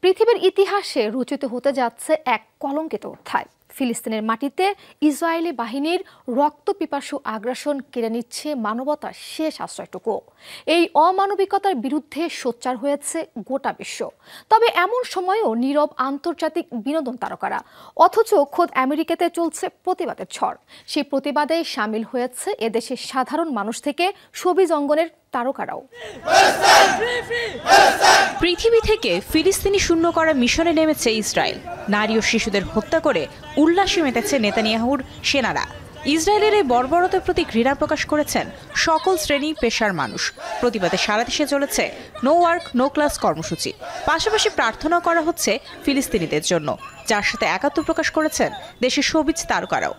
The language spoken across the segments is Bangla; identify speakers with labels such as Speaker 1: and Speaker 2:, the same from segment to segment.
Speaker 1: পৃথিবীর ইতিহাসে রচিত হতে যাচ্ছে এক কলঙ্কিত অধ্যায়। ফিলিস্তিনের মাটিতে ইসরায়েলি বাহিনীর রক্তপিপাসু আগ্রাসন কেড়ে নিচ্ছে মানবতার শেষ আশ্রয়টুকু। এই অমানবিকতার বিরুদ্ধে সোচ্চার হয়েছে গোটা বিশ্ব। তবে এমন সময়েও নীরব আন্তর্জাতিক বিনোদন তারকারা, অথচ খোদ আমেরিকাতে চলছে প্রতিবাদের ঝড়। সেই প্রতিবাদে সামিল হয়েছে এদেশের সাধারণ মানুষ থেকে শোবিজ অঙ্গনের তারকারাও।
Speaker 2: পৃথিবী থেকে ফিলিস্তিনি শূন্য করা মিশনে নেমেছে ইসরায়েল। নারী ও শিশুদের হত্যা করে উল্লাসে মেতেছে নেতানিয়াহুর সেনারা। ইসরায়েলের এই বর্বরতার প্রতি ঘৃণা প্রকাশ করেছেন সকল শ্রেণী পেশার মানুষ। প্রতিবাদে সারা দেশে চলেছে নো ওয়ার্ক নো ক্লাস কর্মসূচি। পাশাপাশি প্রার্থনা করা হচ্ছে ফিলিস্তিনিদের জন্য, যার সাথে একাত্ম প্রকাশ করেছেন দেশের শোবিজ তারকারাও।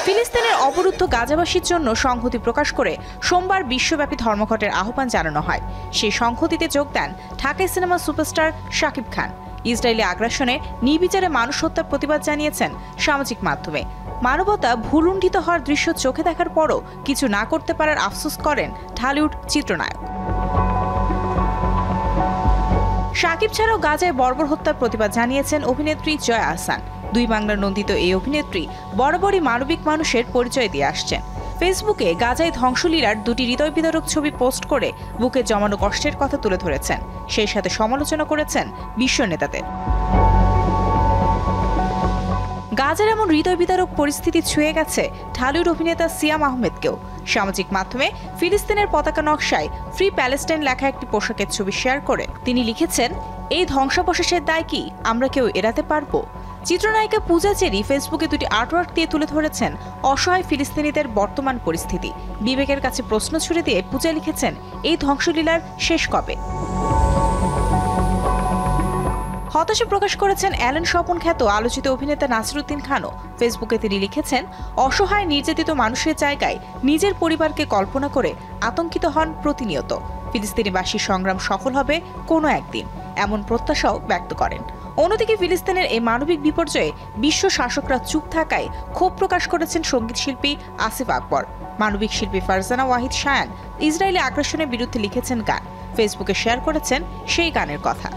Speaker 2: ফিলিস্তিনের অবরুদ্ধ গাজাবাসীর জন্য সংহতি প্রকাশ করে সোমবার বিশ্বব্যাপী ধর্মঘটের আহ্বান জানানো হয়। সেই সংহতিতে যোগ দেন ঢাকাই cinema superstar Shakib Khan. Israeli আগ্রাসনে নির্বিচারে মানুষ হত্যার প্রতিবাদ জানিয়েছেন সামাজিক মাধ্যমে। মানবতা ভুলুণ্ঠিত হওয়ার দৃশ্য চোখে দেখার পরও কিছু না করতে পারার আফসোস করেন ঢালিউড চিত্রনায়ক। শাকিব ছাড়াও গাজায় বর্বর হত্যার প্রতিবাদ জানিয়েছেন অভিনেত্রী জয়া আহসান। দুই বাংলার নন্দিত এই অভিনেত্রী বরাবরই মানবিক মানুষের পরিচয় দিয়ে আসছেন। ফেসবুকে গাজায় ধ্বংসলীলার দুটি হৃদয় বিদারক ছবি পোস্ট করে বুকে জমানো কষ্টের কথা তুলে ধরেছেন। সেই সাথে সমালোচনা করেছেন বিশ্ব নেতাদের। গাজার এমন হৃদয় বিদারক পরিস্থিতি ছুঁয়ে গেছে ঢালিউড অভিনেতা সিয়াম আহমেদকেও। সামাজিক মাধ্যমে ফিলিস্তিনের পতাকা নকশায় ফ্রি প্যালেস্টাইন লেখা একটি পোশাকের ছবি শেয়ার করে তিনি লিখেছেন, এই ধ্বংসাবশেষের দায় কি আমরা কেউ এড়াতে পারবো? চিত্রনায়িকা পূজা চেরি ফেসবুকে দুটি আর্টওয়ার্ক দিয়ে তুলে ধরেছেন অসহায় ফিলিস্তিনিদের বর্তমান পরিস্থিতি। বিবেকের কাছে প্রশ্ন ছুড়ে দিয়ে পূজা লিখেছেন, এই ধ্বংসলীলার শেষ কবে? হতাশা প্রকাশ করেছেন অ্যালেন স্বপন খ্যাত আলোচিত অভিনেতা নাসিরুদ্দিন খানও। ফেসবুকে তিনি লিখেছেন, অসহায় নির্যাতিত মানুষের জায়গায় নিজের পরিবারকে কল্পনা করে আতঙ্কিত হন প্রতিনিয়ত। ফিলিস্তিনিবাসীর সংগ্রাম সফল হবে কোনো একদিন, এমন প্রত্যাশাও ব্যক্ত করেন। অন্যদিকে ফিলিস্তিনের এই মানবিক বিপর্যয়ে বিশ্ব শাসকরা চুপ থাকায় ক্ষোভ প্রকাশ করেছেন সঙ্গীত শিল্পী আসিফ আকবর। মানবিক শিল্পী ফারজানা ওয়াহিদ শায়ান ইসরায়েলি আগ্রাসনের বিরুদ্ধে লিখেছেন গান। ফেসবুকে শেয়ার করেছেন সেই গানের কথা।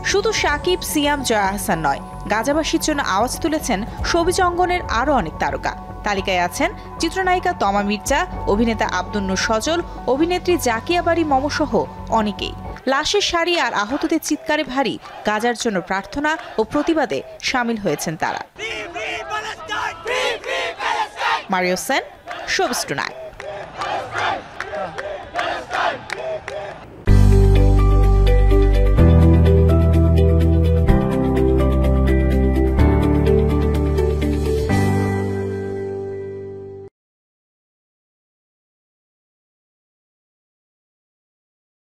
Speaker 2: শুধু শাকিব, সিয়াম, জয়া আহসান নয়, গাজাবাসীর জন্য আওয়াজ তুলেছেন শোবিজ অঙ্গনের আরও অনেক তারকা। তালিকায় আছেন চিত্রনায়িকা তমা মির্জা, অভিনেতা আব্দুন নূর সজল, অভিনেত্রী জাকিয়া বারি মমসহ অনেকেই। লাশের শাড়ি আর আহতদের চিৎকারে ভারী গাজার জন্য প্রার্থনা ও প্রতিবাদে সামিল হয়েছেন তারা। Mario Sen, showbiz tonight.